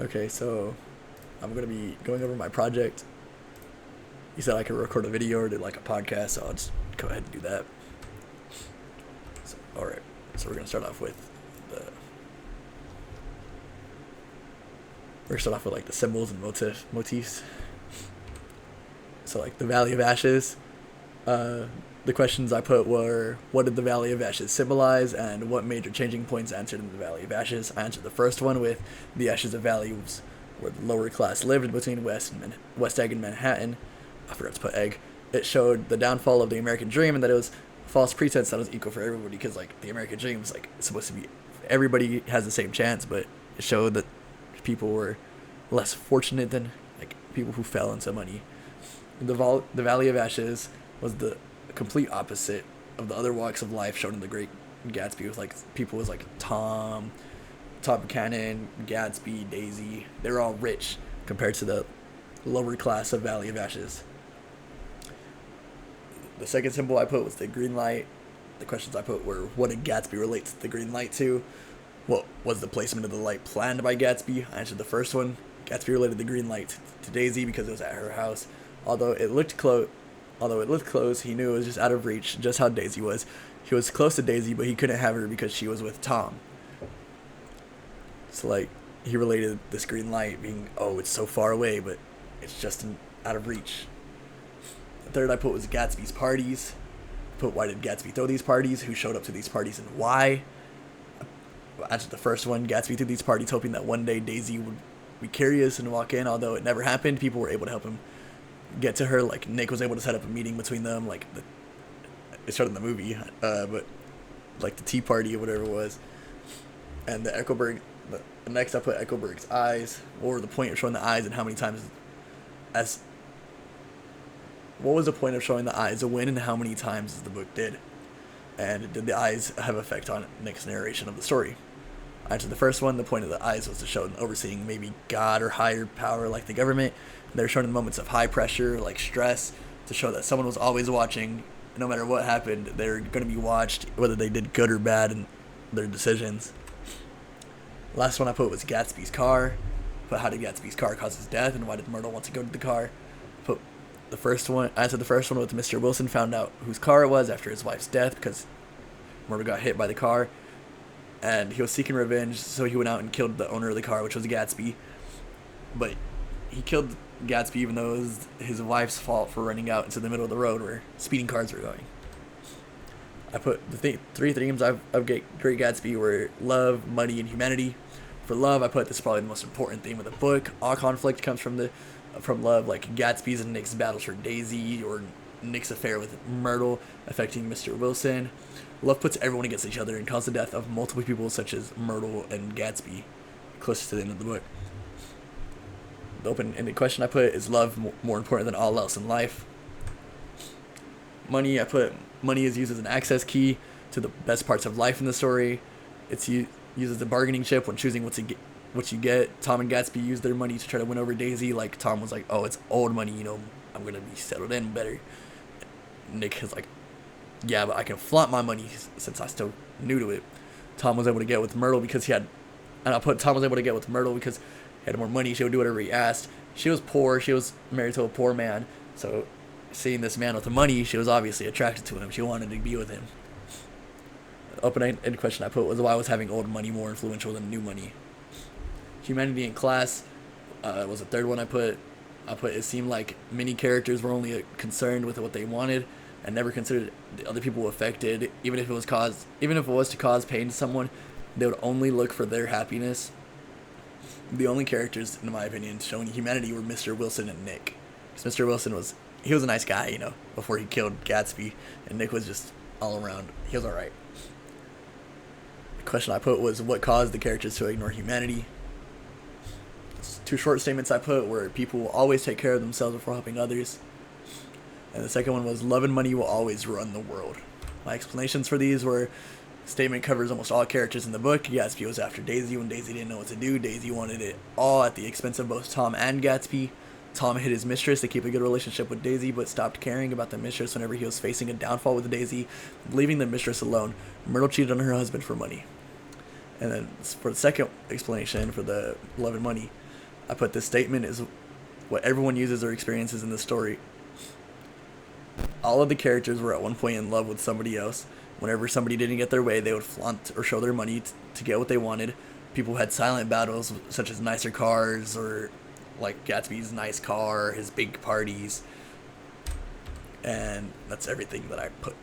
Okay, so I'm gonna be going over my project. You said I could record a video or do like a podcast, so I'll just go ahead and do that. So, all right, so we're gonna start off with the like the symbols and motifs. So like the Valley of Ashes. The questions I put were, what did the Valley of Ashes symbolize, and what major changing points answered in the Valley of Ashes? I answered the first one with the ashes of valleys where the lower class lived between West Egg and Manhattan. I forgot to put Egg. It showed the downfall of the American dream and that it was a false pretense that was equal for everybody, because like the American dream is like supposed to be everybody has the same chance, but it showed that people were less fortunate than like people who fell into money. The Valley of Ashes was the complete opposite of the other walks of life shown in The Great Gatsby. With like people was like Tom Buchanan, Gatsby, Daisy. They were all rich compared to the lower class of Valley of Ashes. The second symbol I put was the green light. The questions I put were, what did Gatsby relate to the green light to? What was the placement of the light planned by Gatsby? I answered the first one. Gatsby related the green light to Daisy because it was at her house. Although it looked close, he knew it was just out of reach, just how Daisy was. He was close to Daisy, but he couldn't have her because she was with Tom. So, like, he related this green light being, oh, it's so far away, but it's just out of reach. The third I put was Gatsby's parties. I put, why did Gatsby throw these parties? Who showed up to these parties and why? I answered the first one. Gatsby threw these parties hoping that one day Daisy would be curious and walk in. Although it never happened, people were able to help him get to her. Like Nick was able to set up a meeting between them. Like it started in the movie, but like the tea party or whatever it was. And the Eckelberg. Next, I put Eckelberg's eyes, or the point of showing the eyes, and how many times. What was the point of showing the eyes? A win, and how many times the book did, and did the eyes have effect on Nick's narration of the story? I answered the first one. The point of the eyes was to show an overseeing, maybe God or higher power like the government. They're shown in moments of high pressure, like stress, to show that someone was always watching. No matter what happened, they're going to be watched, whether they did good or bad in their decisions. Last one I put was Gatsby's car. Put, how did Gatsby's car cause his death, and why did Myrtle want to go to the car? Put the first one. I answered the first one with Mr. Wilson found out whose car it was after his wife's death, because Myrtle got hit by the car, and he was seeking revenge, so he went out and killed the owner of the car, which was Gatsby. But he killed Gatsby even though it was his wife's fault for running out into the middle of the road where speeding cars were going. I put the three themes of Great Gatsby were love, money, and humanity. For love, I put this is probably the most important theme of the book. All conflict comes from love, like Gatsby's and Nick's battles for Daisy, or Nick's affair with Myrtle affecting Mr. Wilson. Love puts everyone against each other and caused the death of multiple people such as Myrtle and Gatsby, closest to the end of the book. The open-ended question I put is love more important than all else in life. Money, I put money is used as an access key to the best parts of life in the story. It's used as a bargaining chip when choosing what you get. Tom and Gatsby used their money to try to win over Daisy. Like Tom was like, oh, it's old money, I'm gonna be settled in better. Nick is like, yeah, but I can flaunt my money since I'm still new to it. Tom was able to get with Myrtle because Tom was able to get with Myrtle because he had more money. She would do whatever he asked. She was poor. She was married to a poor man. So seeing this man with the money, she was obviously attracted to him. She wanted to be with him. The open-ended question I put was, why was having old money more influential than new money? Humanity and class was the third one I put. It seemed like many characters were only concerned with what they wanted and never considered the other people affected. Even if it was to cause pain to someone, they would only look for their happiness. The only characters, in my opinion, showing humanity were Mr. Wilson and Nick. Because Mr. Wilson was a nice guy, before he killed Gatsby, and Nick was just all around. He was alright. The question I put was, what caused the characters to ignore humanity? Two short statements I put were, people will always take care of themselves before helping others. And the second one was, love and money will always run the world. My explanations for these were, statement covers almost all characters in the book. Gatsby was after Daisy when Daisy didn't know what to do. Daisy wanted it all at the expense of both Tom and Gatsby. Tom hid his mistress to keep a good relationship with Daisy, but stopped caring about the mistress whenever he was facing a downfall with Daisy, leaving the mistress alone. Myrtle cheated on her husband for money. And then for the second explanation for the love and money, I put this statement is what everyone uses or experiences in the story. All of the characters were at one point in love with somebody else. Whenever somebody didn't get their way, they would flaunt or show their money to get what they wanted. People had silent battles, such as nicer cars or like Gatsby's nice car, his big parties. And that's everything that I put.